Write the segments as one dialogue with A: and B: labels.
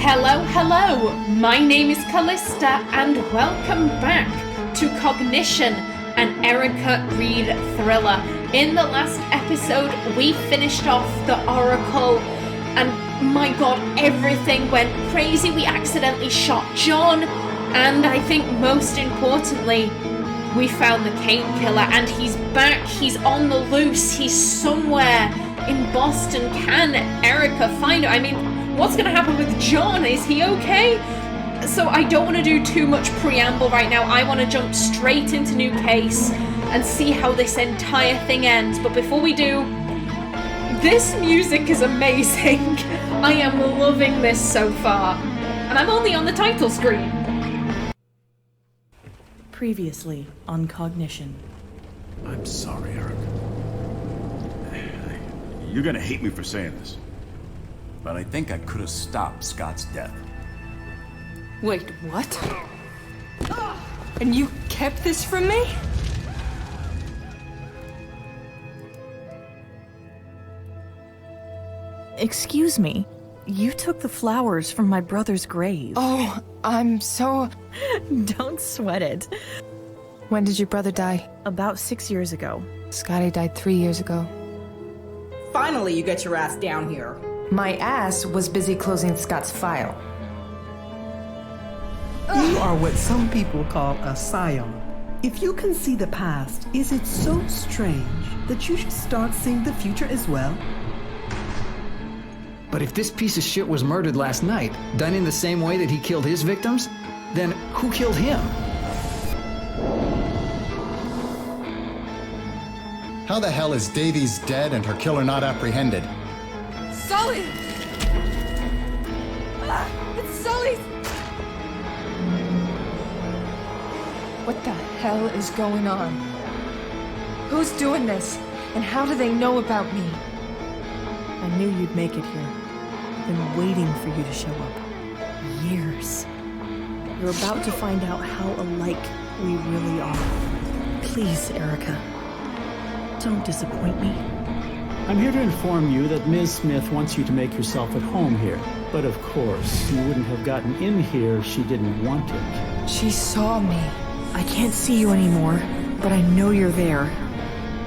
A: Hello, hello! My name is Callista, and welcome back to Cognition, an Erica Reed thriller. In the last episode, we finished off the Oracle, and my god, everything went crazy. We accidentally shot John, and I think most importantly, we found the Cane Killer, and he's back, he's on the loose, he's somewhere in Boston. Can Erica find him? I mean, what's going to happen with John? Is he okay? So I don't want to do too much preamble right now. I want to jump straight into new case and see how this entire thing ends. But before we do, this music is amazing. I am loving this so far. And I'm only on the title screen.
B: Previously on Cognition.
C: I'm sorry, Eric. You're gonna hate me for saying this, but I think I could have stopped Scott's death.
D: Wait, what? And you kept this from me?
B: Excuse me, you took the flowers from my brother's grave.
D: Oh, I'm so...
B: Don't sweat it.
D: When did your brother die?
B: About 6 years ago.
D: Scotty died 3 years ago.
E: Finally, you get your ass down here.
D: My ass was busy closing Scott's file.
F: You are what some people call a scion. If you can see the past, is it so strange that you should start seeing the future as well?
G: But if this piece of shit was murdered last night, done in the same way that he killed his victims, then who killed him?
H: How the hell is Davies dead and her killer not apprehended?
D: Sully! It's Sully! What the hell is going on? Who's doing this? And how do they know about me?
B: I knew you'd make it here. I've been waiting for you to show up. Years. You're about to find out how alike we really are. Please, Erica. Don't disappoint me.
I: I'm here to inform you that Ms. Smith wants you to make yourself at home here. But of course, you wouldn't have gotten in here if she didn't want it.
D: She saw me.
B: I can't see you anymore, but I know you're there.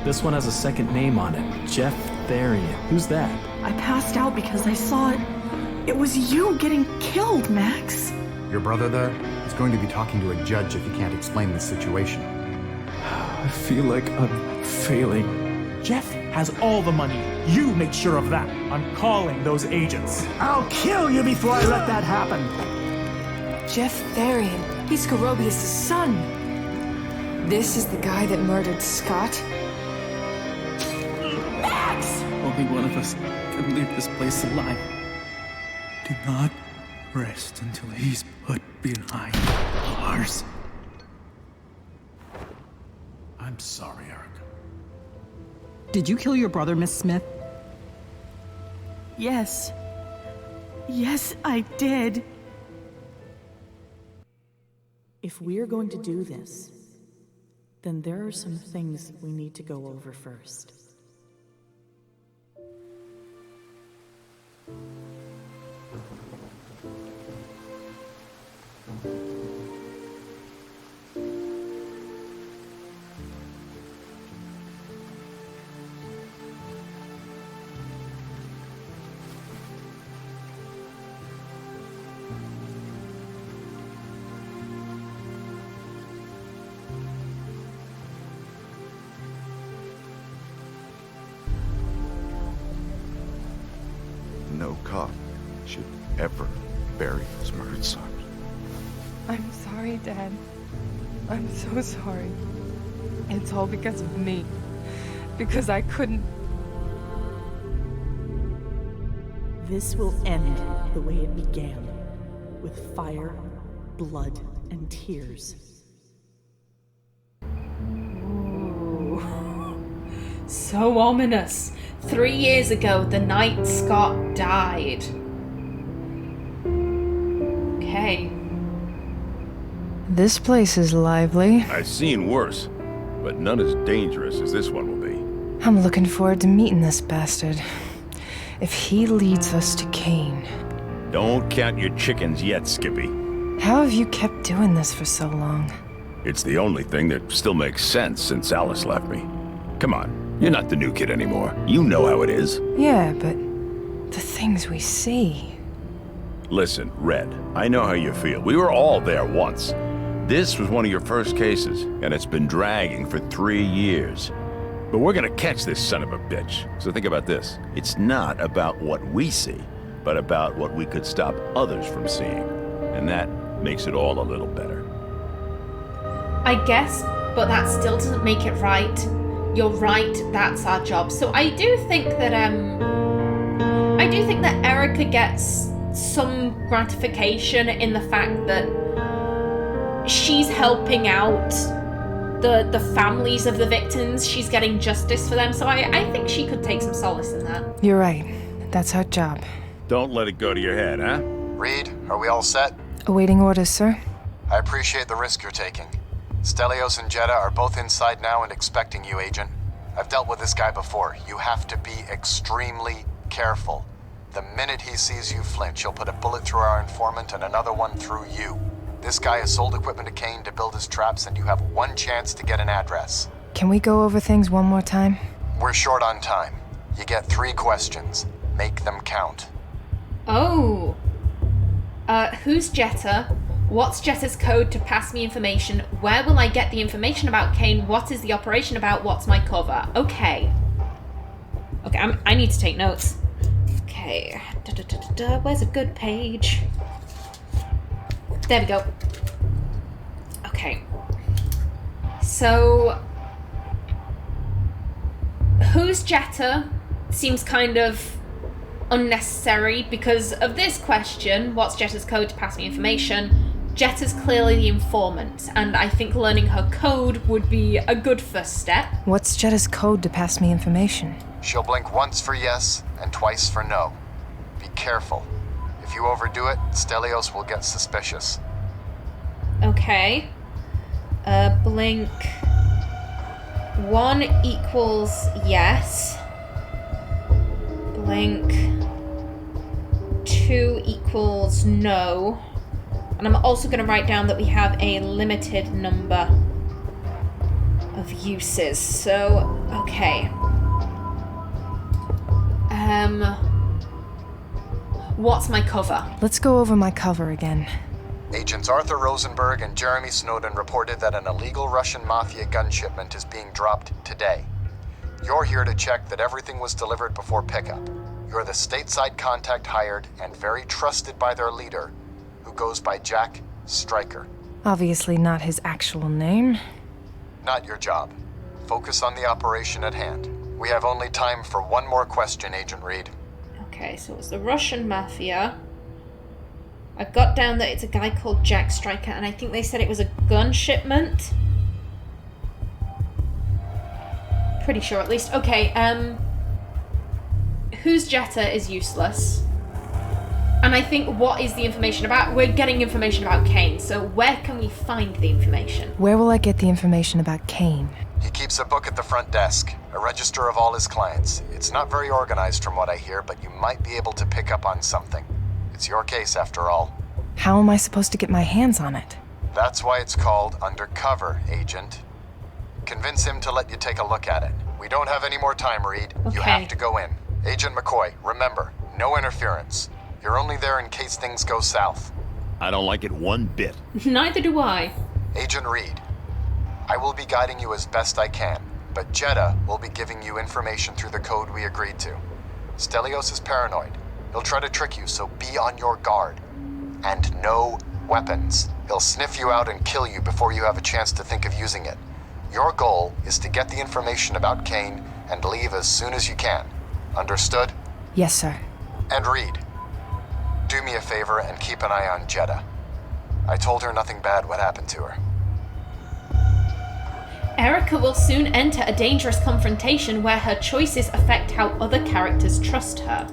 J: This one has a second name on it. Jeff Therian. Who's that?
B: I passed out because I saw it. It was you getting killed, Max.
H: Your brother there is going to be talking to a judge if he can't explain the situation.
J: I feel like I'm failing.
K: Jeff has all the money. You make sure of that. I'm calling those agents.
I: I'll kill you before I let that happen.
D: Jeff Therian. He's Gorobius' son. This is the guy that murdered Scott? Max!
J: Only one of us can leave this place alive. Do not rest until he's put behind bars.
C: I'm sorry, Eric.
E: Did you kill your brother, Miss Smith?
B: Yes. Yes, I did. If we're going to do this, then there are some things we need to go over first.
L: No cop should ever bury his murdered son.
D: I'm sorry, Dad. I'm so sorry. It's all because of me. Because I couldn't...
B: This will end the way it began, with fire, blood, and tears.
A: Ooh. So ominous. 3 years ago, the night Scott died. Okay.
D: This place is lively.
L: I've seen worse, but none as dangerous as this one will be.
D: I'm looking forward to meeting this bastard. If he leads us to Kane.
M: Don't count your chickens yet, Skippy.
D: How have you kept doing this for so long?
M: It's the only thing that still makes sense since Alice left me. Come on, you're not the new kid anymore. You know how it is.
D: Yeah, but the things we see...
M: Listen, Red, I know how you feel. We were all there once. This was one of your first cases, and it's been dragging for 3 years. But we're gonna catch this son of a bitch. So think about this. It's not about what we see, but about what we could stop others from seeing. And that makes it all a little better.
A: I guess, but that still doesn't make it right. You're right, that's our job. So I do think that Erica gets some gratification in the fact that she's helping out the families of the victims. She's getting justice for them. So I think she could take some solace in that.
D: You're right. That's our job.
M: Don't let it go to your head, huh?
N: Reed, are we all set?
D: Awaiting orders, sir.
N: I appreciate the risk you're taking. Stelios and Jeddah are both inside now and expecting you, Agent. I've dealt with this guy before. You have to be extremely careful. The minute he sees you flinch, he'll put a bullet through our informant and another one through you. This guy has sold equipment to Kane to build his traps, and you have one chance to get an address.
D: Can we go over things one more time?
N: We're short on time. You get 3 questions. Make them count.
A: Oh. Who's Jeddah? What's Jetta's code to pass me information? Where will I get the information about Kane? What is the operation about? What's my cover? Okay. Okay, I need to take notes. Okay. Where's a good page? There we go. Okay. So... who's Jeddah seems kind of unnecessary because of this question. What's Jetta's code to pass me information? Jetta's clearly the informant, and I think learning her code would be a good first step.
D: What's Jetta's code to pass me information?
N: She'll blink once for yes and twice for no. Be careful. If you overdo it, Stelios will get suspicious.
A: Okay. Blink. 1 equals yes. Blink. 2 equals no. And I'm also going to write down that we have a limited number of uses. So, okay. What's my cover?
D: Let's go over my cover again.
N: Agents Arthur Rosenberg and Jeremy Snowden reported that an illegal Russian mafia gun shipment is being dropped today. You're here to check that everything was delivered before pickup. You're the stateside contact hired and very trusted by their leader, who goes by Jack Stryker.
D: Obviously not his actual name.
N: Not your job. Focus on the operation at hand. We have only time for one more question, Agent Reed.
A: Okay, so it's the Russian mafia. I've got down that it's a guy called Jack Stryker, and I think they said it was a gun shipment. Pretty sure, at least. Okay, who's Jeddah is useless. And I think what is the information about? We're getting information about Kane, so where can we find the information?
D: Where will I get the information about Kane?
N: He keeps a book at the front desk, a register of all his clients. It's not very organized from what I hear, but you might be able to pick up on something. It's your case after all.
D: How am I supposed to get my hands on it?
N: That's why it's called Undercover, Agent. Convince him to let you take a look at it. We don't have any more time, Reed.
A: Okay.
N: You have to go in. Agent McCoy, remember, no interference. You're only there in case things go south.
M: I don't like it one bit.
A: Neither do I.
N: Agent Reed, I will be guiding you as best I can, but Jeddah will be giving you information through the code we agreed to. Stelios is paranoid. He'll try to trick you, so be on your guard. And no weapons. He'll sniff you out and kill you before you have a chance to think of using it. Your goal is to get the information about Kane and leave as soon as you can. Understood?
D: Yes, sir.
N: And Reed, do me a favor and keep an eye on Jeddah. I told her nothing bad would happen to her.
A: Erica will soon enter a dangerous confrontation where her choices affect how other characters trust her.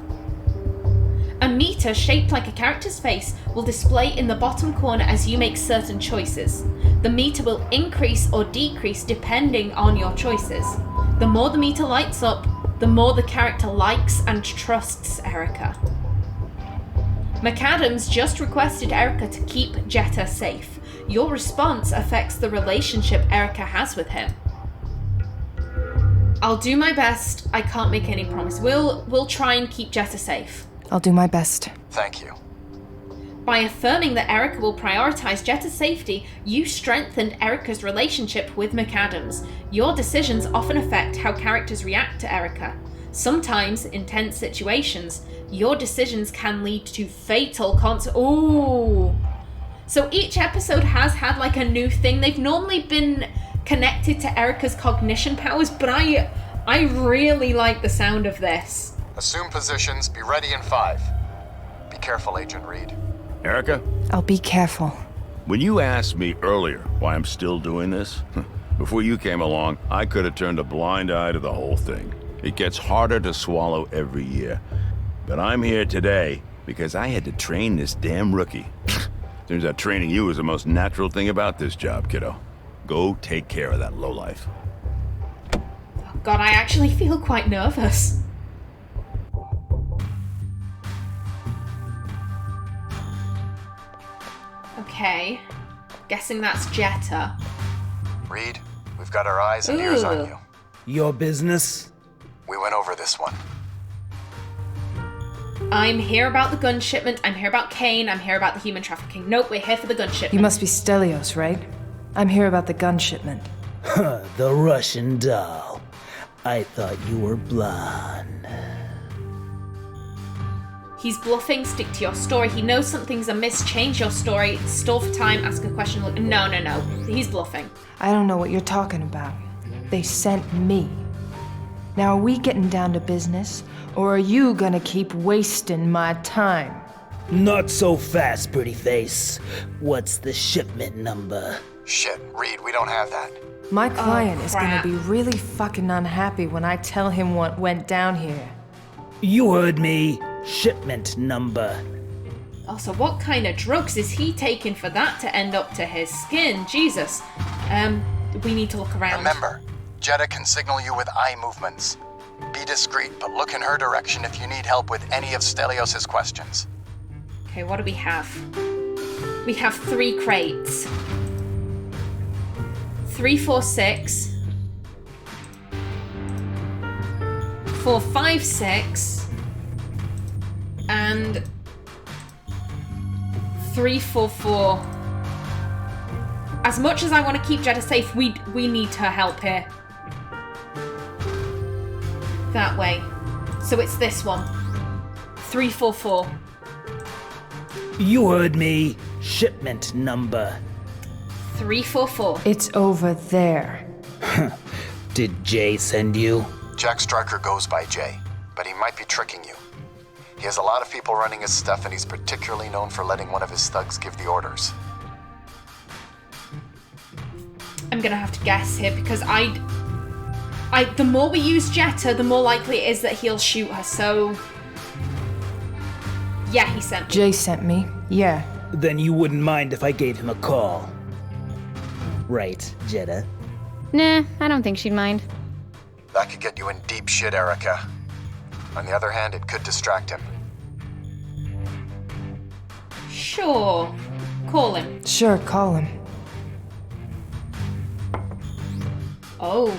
A: A meter shaped like a character's face will display in the bottom corner as you make certain choices. The meter will increase or decrease depending on your choices. The more the meter lights up, the more the character likes and trusts Erica. McAdams just requested Erica to keep Jetta safe. Your response affects the relationship Erica has with him. I'll do my best. I can't make any promise. We'll try and keep Jetta safe.
D: I'll do my best.
N: Thank you.
A: By affirming that Erica will prioritize Jetta's safety, you strengthened Erica's relationship with McAdams. Your decisions often affect how characters react to Erica. Sometimes, in tense situations, your decisions can lead to fatal consequences. Ooh. So each episode has had like a new thing. They've normally been connected to Erica's cognition powers, but I really like the sound of this.
N: Assume positions, be ready in 5. Be careful, Agent Reed.
M: Erica?
D: I'll be careful.
M: When you asked me earlier why I'm still doing this, before you came along, I could have turned a blind eye to the whole thing. It gets harder to swallow every year. But I'm here today because I had to train this damn rookie. Turns out training you is the most natural thing about this job, kiddo. Go take care of that lowlife.
A: Oh God, I actually feel quite nervous. Okay. Guessing that's Jetta.
N: Reed, we've got our eyes and ears on you.
O: Your business?
N: We went over this one.
A: I'm here about the gun shipment, I'm here about Kane, I'm here about the human trafficking. Nope, we're here for the gun shipment.
D: You must be Stelios, right? I'm here about the gun shipment.
O: Huh, the Russian doll. I thought you were blonde.
A: He's bluffing, stick to your story. He knows something's amiss, change your story, stall for time, ask a question. No, he's bluffing.
D: I don't know what you're talking about. They sent me. Now are we getting down to business, or are you gonna keep wasting my time?
O: Not so fast, pretty face. What's the shipment number?
N: Shit, Reed, we don't have that.
D: My client is gonna be really fucking unhappy when I tell him what went down here.
O: You heard me. Shipment number.
A: Also, what kind of drugs is he taking for that to end up to his skin? Jesus. We need to look around.
N: Remember, Jetta can signal you with eye movements. Be discreet, but look in her direction if you need help with any of Stelios' questions.
A: Okay, what do we have? We have 3 crates. 3, 4, 6. 4, 5, 6. And 3, 4, 4. As much as I want to keep Jetta safe, we need her help here. That way. So it's this one. 3, 4, 4.
O: You heard me. Shipment number.
A: 3, 4, 4.
D: It's over there.
O: Did Jay send you?
N: Jack Stryker goes by Jay, but he might be tricking you. He has a lot of people running his stuff, and he's particularly known for letting one of his thugs give the orders.
A: I'm gonna have to guess here because the more we use Jetta, the more likely it is that he'll shoot her, so... Yeah, he sent me.
D: Jay sent me, yeah.
O: Then you wouldn't mind if I gave him a call. Right, Jetta?
P: Nah, I don't think she'd mind.
N: That could get you in deep shit, Erica. On the other hand, it could distract him.
A: Sure. Call him.
D: Sure, call him.
A: Oh.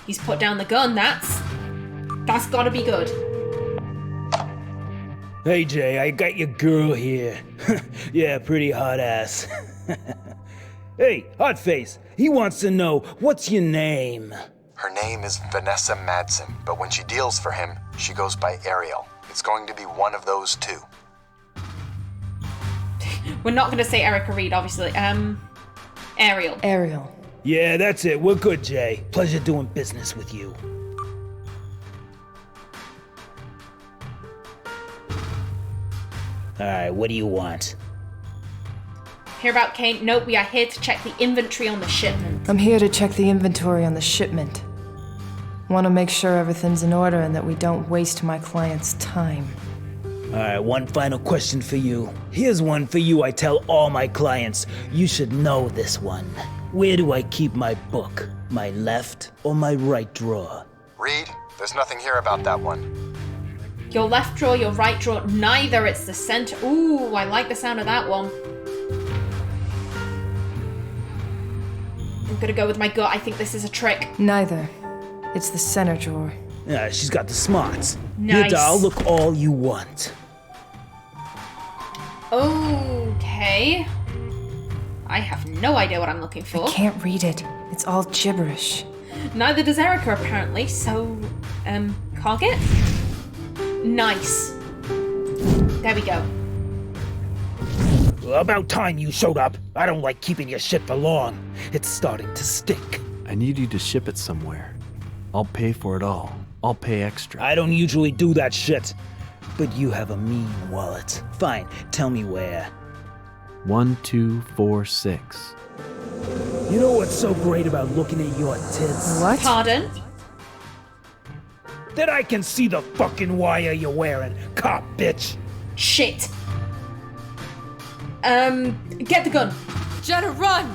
A: He's put down the gun. That's gotta be good.
O: Hey, Jay, I got your girl here. Yeah, pretty hot ass. Hey, hot face. He wants to know, what's your name?
N: Her name is Vanessa Madsen, but when she deals for him, she goes by Ariel. It's going to be one of those two.
A: We're not gonna say Erica Reed, obviously. Ariel.
D: Ariel.
O: Yeah, that's it. We're good, Jay. Pleasure doing business with you. Alright, what do you want?
A: Hear about Kane? Nope, we are here to check the inventory on the shipment.
D: I'm here to check the inventory on the shipment. Want to make sure everything's in order and that we don't waste my client's time.
O: Alright, one final question for you. Here's one for you I tell all my clients. You should know this one. Where do I keep my book? My left or my right drawer?
N: Reed, there's nothing here about that one.
A: Your left drawer, your right drawer, neither. It's the center. Ooh, I like the sound of that one. I'm gonna go with my gut. I think this is a trick.
D: Neither. It's the center drawer.
O: She's got the smarts.
A: Nice.
O: Here, doll, look all you want.
A: Okay. I have no idea what I'm looking for.
D: I can't read it. It's all gibberish.
A: Neither does Erica, apparently. So, target? Nice. There we go.
O: About time you showed up. I don't like keeping your shit for long. It's starting to stink.
Q: I need you to ship it somewhere. I'll pay for it all. I'll pay extra.
O: I don't usually do that shit. But you have a mean wallet. Fine, tell me where.
Q: 1246.
O: You know what's so great about looking at your tits?
D: What?
A: Pardon?
O: That I can see the fucking wire you're wearing, cop bitch.
A: Shit. Get the gun.
D: Jetta, run!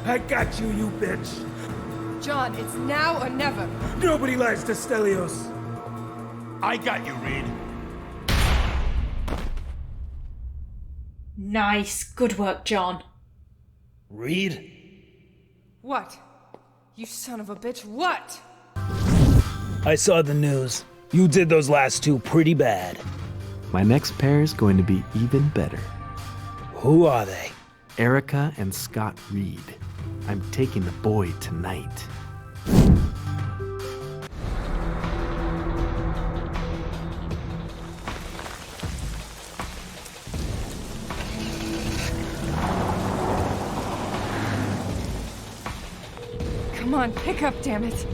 O: I got you, you bitch.
D: John, it's now or never.
O: Nobody lies to Stelios.
M: I got you, Reed.
A: Nice. Good work, John.
O: Reed?
D: What? You son of a bitch, what?
O: I saw the news. You did those last two pretty bad.
Q: My next pair is going to be even better.
O: Who are they?
Q: Erica and Scott Reed. I'm taking the boy tonight.
D: Come on, pick up, damn it.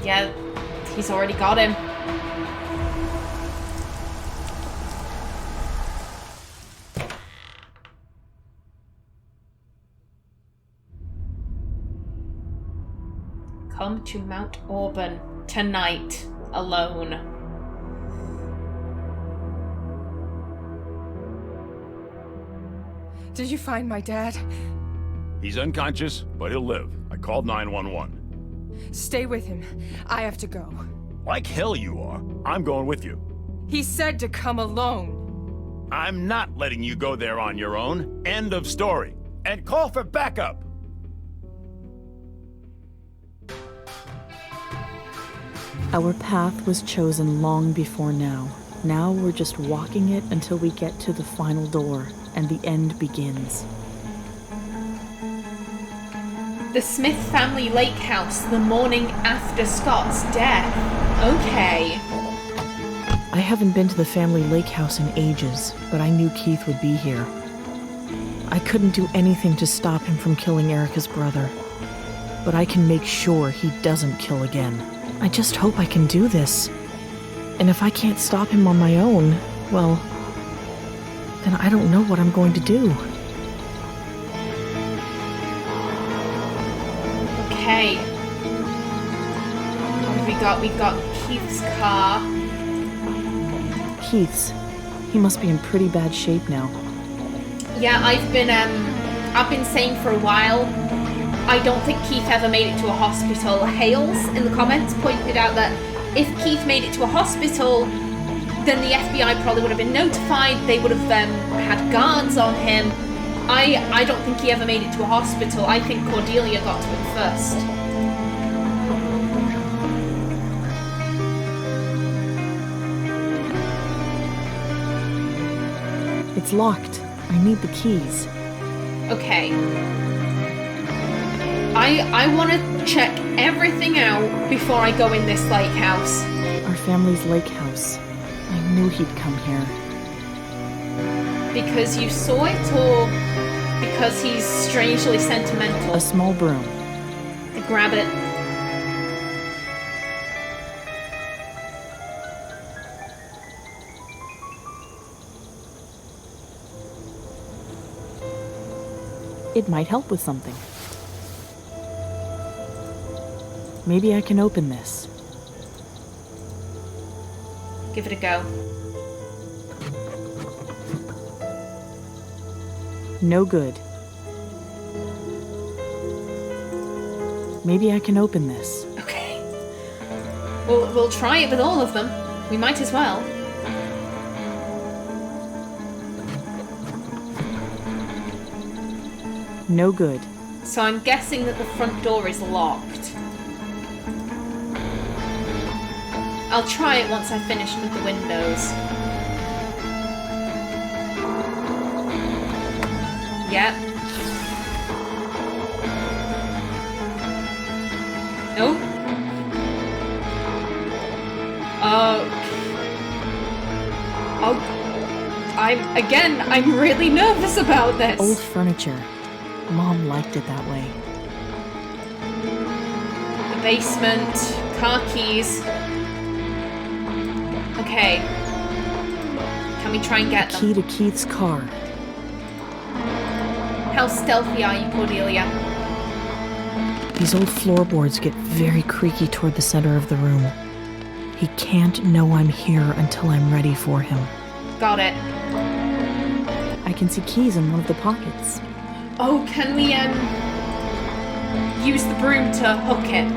A: Yeah, he's already got him. Come to Mount Auburn tonight, alone.
D: Did you find my dad?
M: He's unconscious, but he'll live. I called 911.
D: Stay with him. I have to go.
M: Like hell you are. I'm going with you.
D: He said to come alone.
M: I'm not letting you go there on your own. End of story. And call for backup.
B: Our path was chosen long before now. Now we're just walking it until we get to the final door, and the end begins.
A: The Smith family lake house the morning after Scott's death. Okay.
B: I haven't been to the family lake house in ages, but I knew Keith would be here. I couldn't do anything to stop him from killing Erica's brother, but I can make sure he doesn't kill again. I just hope I can do this. And if I can't stop him on my own, well, then I don't know what I'm going to do.
A: Okay. What have we got? We've got Keith's car.
B: Keith's. He must be in pretty bad shape now.
A: Yeah, I've been saying for a while, I don't think Keith ever made it to a hospital. Hales in the comments pointed out that if Keith made it to a hospital, then the FBI probably would have been notified. They would have had guards on him. I don't think he ever made it to a hospital. I think Cordelia got to him first.
B: It's locked. I need the keys.
A: Okay. I want to check everything out before I go in this lake house.
B: Our family's lake house. I knew he'd come here.
A: Because you saw it, or because he's strangely sentimental?
B: A small broom.
A: Grab it.
B: It might help with something. Maybe I can open this.
A: Give it a go.
B: No good. Maybe I can open this.
A: Okay. We'll try it with all of them. We might as well.
B: No good.
A: So I'm guessing that the front door is locked. I'll try it once I've finished with the windows. Yep. Nope. I'm really nervous about this.
B: Old furniture. Mom liked it that way.
A: The basement, car keys. Okay. Can we try and get them?
B: Key to Keith's car.
A: How stealthy are you, Cordelia?
B: These old floorboards get very creaky toward the center of the room. He can't know I'm here until I'm ready for him.
A: Got it.
B: I can see keys in one of the pockets.
A: Oh, can we, use the broom to hook it?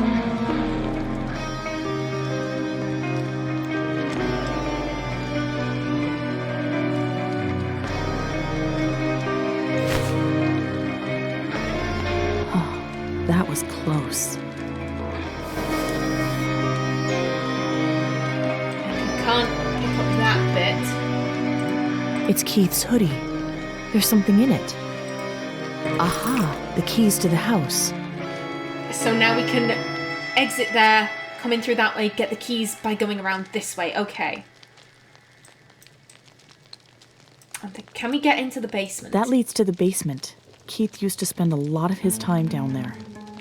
B: Oh, that was close.
A: Can't pick up that bit.
B: It's Keith's hoodie. There's something in it. Aha! The keys to the house.
A: So now we can exit there, come in through that way, get the keys by going around this way. Okay. Can we get into the basement?
B: That leads to the basement. Keith used to spend a lot of his time down there.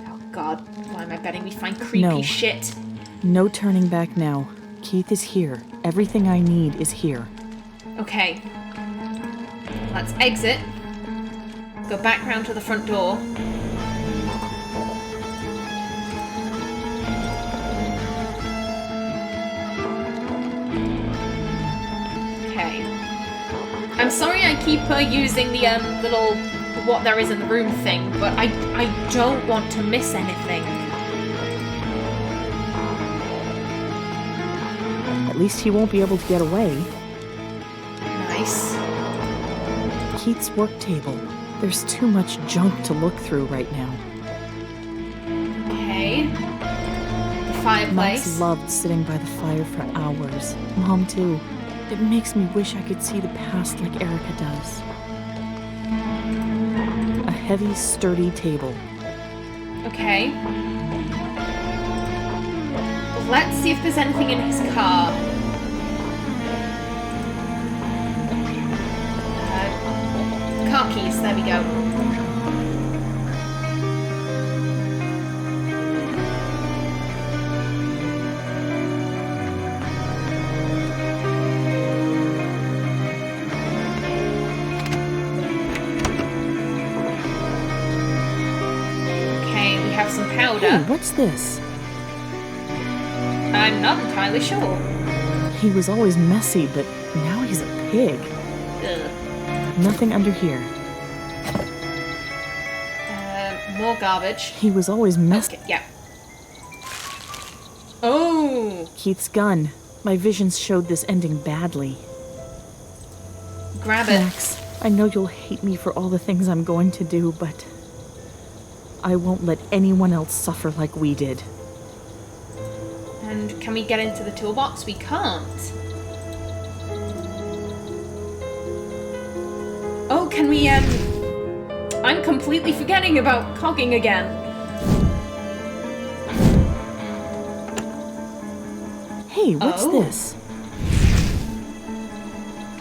A: Oh god, why am I betting we find creepy shit?
B: No turning back now. Keith is here. Everything I need is here.
A: Okay. Let's exit. Go back round to the front door. Okay. I'm sorry I keep using the little what there is in the room thing, but I don't want to miss anything.
B: At least he won't be able to get away.
A: Nice.
B: Keith's work table. There's too much junk to look through right now.
A: Okay. The fireplace.
B: Max loved sitting by the fire for hours. Mom, too. It makes me wish I could see the past like Erica does. A heavy, sturdy table.
A: Okay. Let's see if there's anything in his car. Car keys, there we go. Okay, we have some powder.
B: Hey, what's this?
A: I'm not entirely sure.
B: He was always messy, but now he's a pig.
A: Ugh.
B: Nothing under here.
A: More garbage.
B: He was always messy.
A: Okay, yeah. Oh!
B: Keith's gun. My visions showed this ending badly.
A: Grab it.
B: Max, I know you'll hate me for all the things I'm going to do, but I won't let anyone else suffer like we did.
A: And can we get into the toolbox? We can't. Oh, can we, I'm completely forgetting about cogging again.
B: Hey, what's this?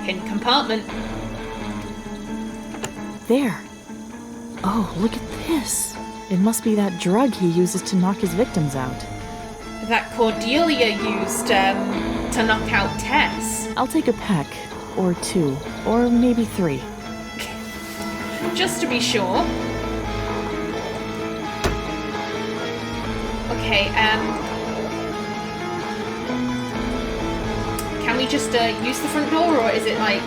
A: Hidden compartment.
B: There. Oh, look at this. It must be that drug he uses to knock his victims out.
A: That Cordelia used, to knock out Tess.
B: I'll take a peck, or two, or maybe 3.
A: Just to be sure. Okay, can we just use the front door, or is it like...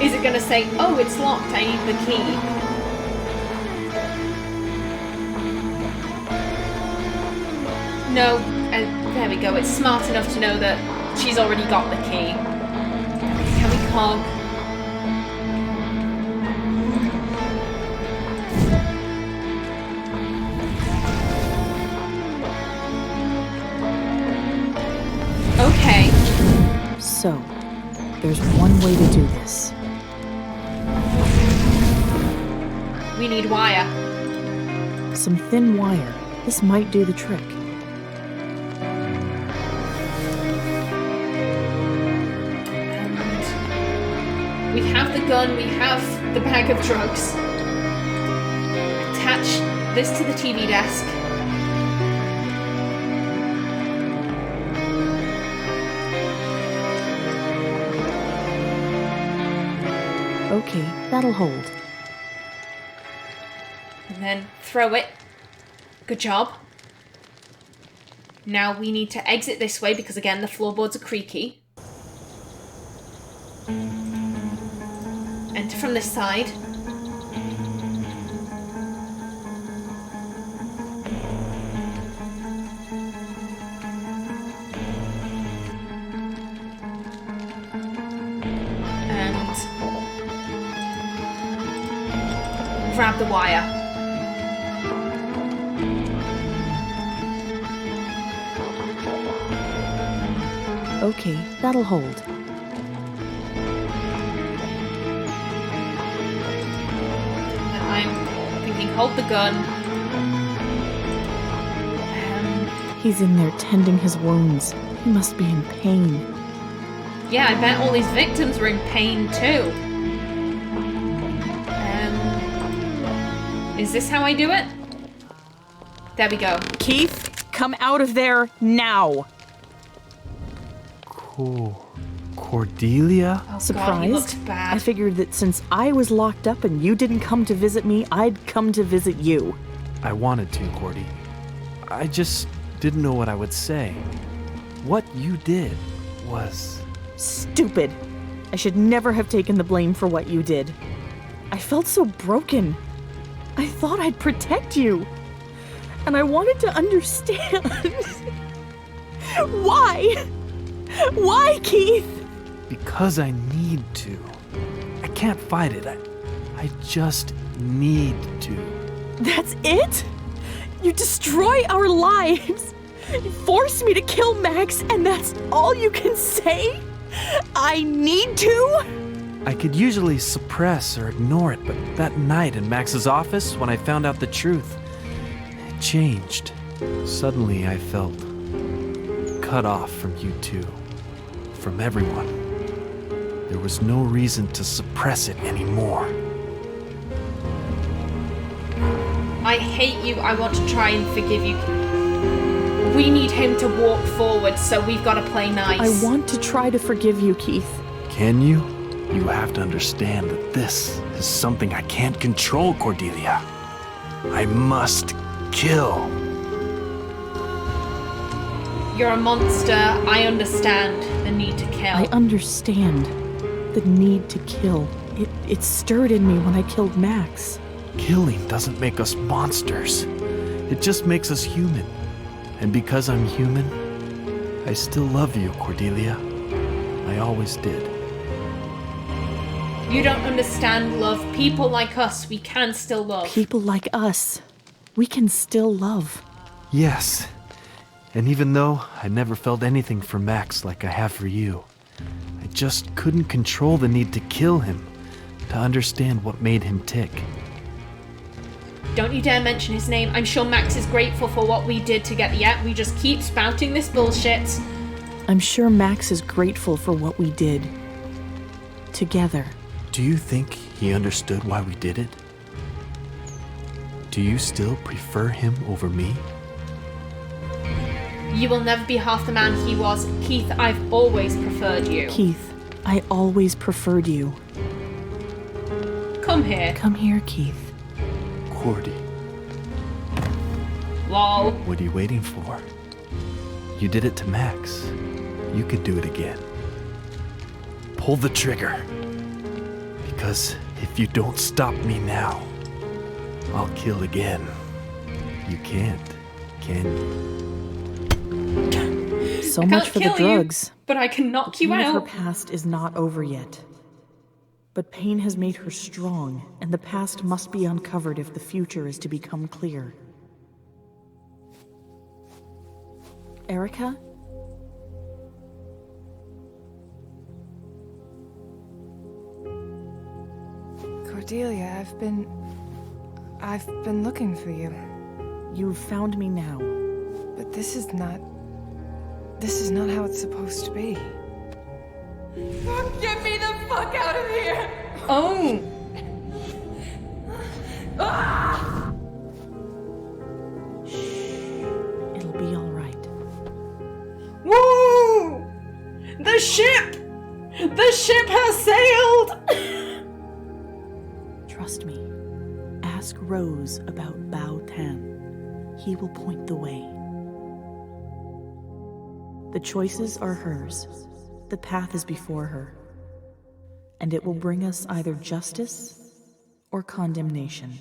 A: Is it gonna say, oh, it's locked, I need the key? No, there we go. It's smart enough to know that she's already got the key. Can we cog? Okay.
B: So, there's one way to do this.
A: We need wire.
B: Some thin wire. This might do the trick.
A: We have the gun, we have the bag of drugs. Attach this to the TV desk.
B: Okay, that'll hold.
A: And then throw it. Good job. Now we need to exit this way because again the floorboards are creaky. Enter from this side. And grab the wire.
B: Okay, that'll hold.
A: And I'm thinking, hold the gun.
B: He's in there tending his wounds. He must be in pain.
A: Yeah, I bet all his victims were in pain too. Is this how I do it? There we go.
B: Keith, come out of there now!
Q: Cordelia?
A: Oh,
B: Surprised?
A: God, he looked bad.
B: I figured that since I was locked up and you didn't come to visit me, I'd come to visit you.
Q: I wanted to, Cordy. I just didn't know what I would say. What you did was...
B: stupid. I should never have taken the blame for what you did. I felt so broken. I thought I'd protect you. And I wanted to understand. Why? Why, Keith?
Q: Because I need to. I can't fight it. I just need to.
B: That's it? You destroy our lives. You force me to kill Max, and that's all you can say? I need to?
Q: I could usually suppress or ignore it, but that night in Max's office, when I found out the truth, it changed. Suddenly I felt cut off from you two, from everyone. There was no reason to suppress it anymore.
A: I hate you. I want to try and forgive you. We need him to walk forward, so we've got to play nice.
B: I want to try to forgive you, Keith.
Q: Can you? You have to understand that this is something I can't control, Cordelia. I must kill.
A: You're a monster. I understand the need to kill.
B: I understand the need to kill. It stirred in me when I killed Max.
Q: Killing doesn't make us monsters. It just makes us human. And because I'm human, I still love you, Cordelia. I always did.
A: You don't understand love. People like us, we can still love.
B: People like us, we can still love.
Q: Yes. And even though I never felt anything for Max like I have for you, I just couldn't control the need to kill him, to understand what made him tick.
A: Don't you dare mention his name. I'm sure Max is grateful for what we did to get the app. We just keep spouting this bullshit.
B: I'm sure Max is grateful for what we did. Together.
Q: Do you think he understood why we did it? Do you still prefer him over me?
A: You will never be half the man he was. Keith, I've always preferred you.
B: Keith, I always preferred you.
A: Come here.
B: Come here, Keith.
Q: Cordy.
A: Lol.
Q: What are you waiting for? You did it to Max. You could do it again. Pull the trigger. Because if you don't stop me now, I'll kill again. You can't, can you?
B: So
A: I
B: much
A: can't
B: for the
A: kill you,
B: drugs.
A: but I can knock
B: The
A: you
B: pain of her
A: out.
B: past is not over yet. But pain has made her strong, and the past must be uncovered if the future is to become clear. Erica?
D: Cordelia, I've been looking for you.
B: You've found me now.
D: But this is not how it's supposed to be.
A: Get me the fuck out of here! Oh! Ah!
B: It'll be all right.
A: Woo! The ship! The ship has sailed!
B: Trust me. Ask Rose about Bao Tan. He will point the way. The choices are hers. The path is before her. And it will bring us either justice or condemnation.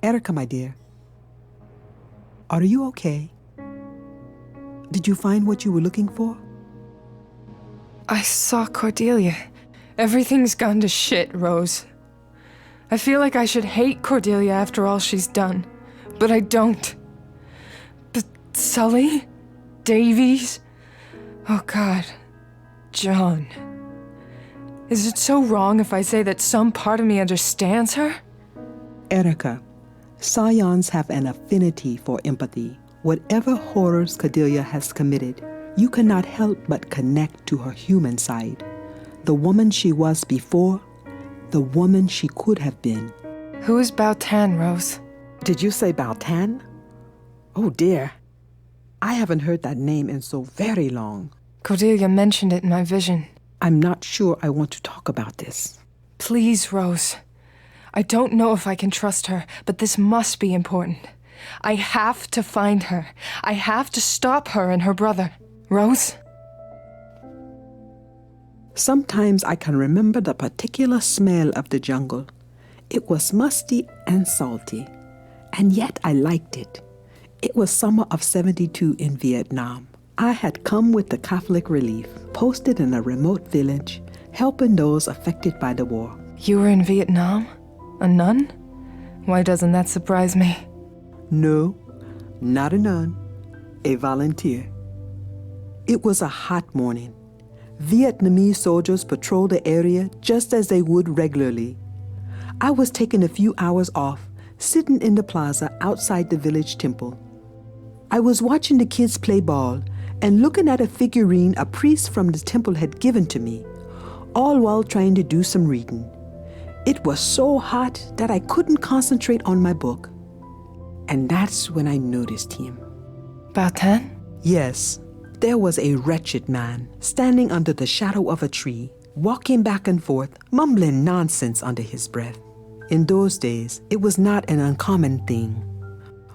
F: Erica, my dear. Are you okay? Did you find what you were looking for?
D: I saw Cordelia. Everything's gone to shit, Rose. I feel like I should hate Cordelia after all she's done, but I don't. But Sully? Davies? Oh God. John. Is it so wrong if I say that some part of me understands her?
F: Erica, Scions have an affinity for empathy. Whatever horrors Cordelia has committed, you cannot help but connect to her human side. The woman she was before, the woman she could have been.
D: Who is Bao Tan, Rose?
F: Did you say Bao Tan? Oh dear. I haven't heard that name in so very long.
D: Cordelia mentioned it in my vision.
F: I'm not sure I want to talk about this.
D: Please, Rose. I don't know if I can trust her, but this must be important. I have to find her. I have to stop her and her brother. Rose?
F: Sometimes I can remember the particular smell of the jungle. It was musty and salty, and yet I liked it. It was summer of '72 in Vietnam. I had come with the Catholic Relief, posted in a remote village, helping those affected by the war.
D: You were in Vietnam? A nun? Why doesn't that surprise me?
F: No, not a nun. A volunteer. It was a hot morning. Vietnamese soldiers patrolled the area just as they would regularly. I was taking a few hours off, sitting in the plaza outside the village temple. I was watching the kids play ball and looking at a figurine a priest from the temple had given to me, all while trying to do some reading. It was so hot that I couldn't concentrate on my book. And that's when I noticed him.
D: Bao Tan?
F: Yes. There was a wretched man standing under the shadow of a tree, walking back and forth, mumbling nonsense under his breath. In those days, it was not an uncommon thing.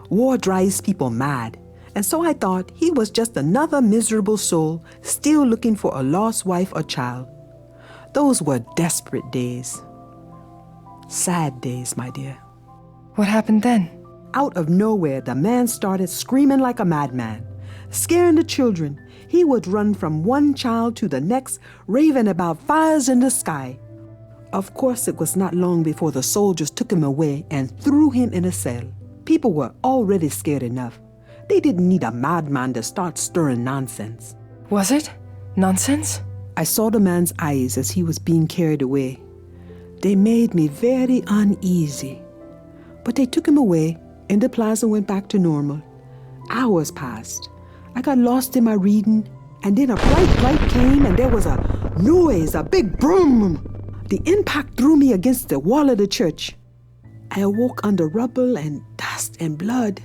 F: War drives people mad, and so I thought he was just another miserable soul still looking for a lost wife or child. Those were desperate days. Sad days, my dear.
D: What happened then?
F: Out of nowhere, the man started screaming like a madman, scaring the children. He would run from one child to the next, raving about fires in the sky. Of course, it was not long before the soldiers took him away and threw him in a cell. People were already scared enough. They didn't need a madman to start stirring nonsense.
D: Was it? Nonsense?
F: I saw the man's eyes as he was being carried away. They made me very uneasy. But they took him away, and the plaza went back to normal. Hours passed. I got lost in my reading, and then a bright light came, and there was a noise, a big boom. The impact threw me against the wall of the church. I awoke under rubble and dust and blood.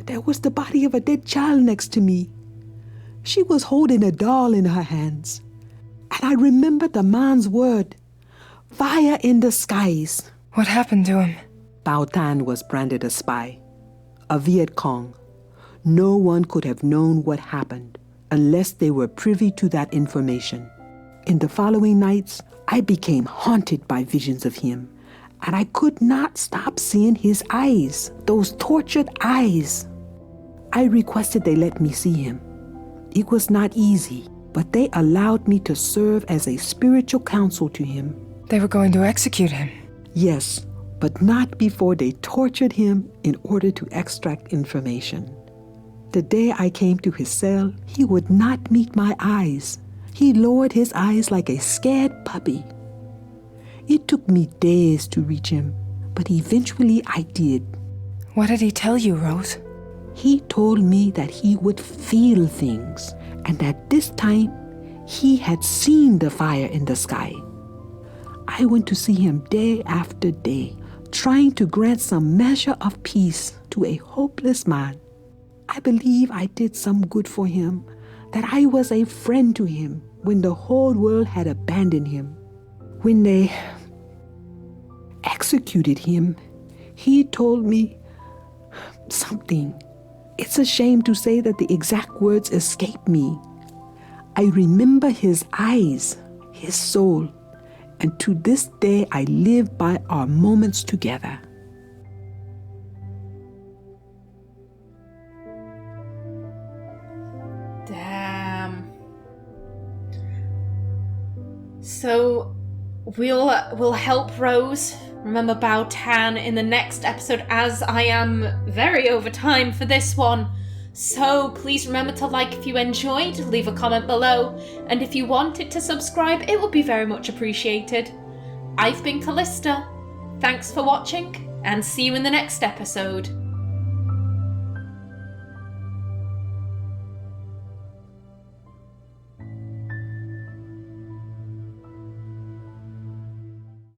F: There was the body of a dead child next to me. She was holding a doll in her hands. And I remembered the man's word, fire in the skies.
D: What happened to him?
F: Bao Tan was branded a spy, a Viet Cong. No one could have known what happened unless they were privy to that information. In the following nights, I became haunted by visions of him, and I could not stop seeing his eyes, those tortured eyes. I requested they let me see him. It was not easy, but they allowed me to serve as a spiritual counsel to him.
D: They were going to execute him.
F: Yes, but not before they tortured him in order to extract information. The day I came to his cell, he would not meet my eyes. He lowered his eyes like a scared puppy. It took me days to reach him, but eventually I did.
D: What did he tell you, Rose?
F: He told me that he would feel things, and that this time he had seen the fire in the sky. I went to see him day after day, trying to grant some measure of peace to a hopeless man. I believe I did some good for him, that I was a friend to him when the whole world had abandoned him. When they executed him, he told me something. It's a shame to say that the exact words escape me. I remember his eyes, his soul, and to this day I live by our moments together.
A: Damn. So we'll help Rose remember Bao Tan in the next episode, as I am very over time for this one. So please remember to like if you enjoyed, leave a comment below, and if you wanted to subscribe, it would be very much appreciated. I've been Callista. Thanks for watching, and see you in the next episode.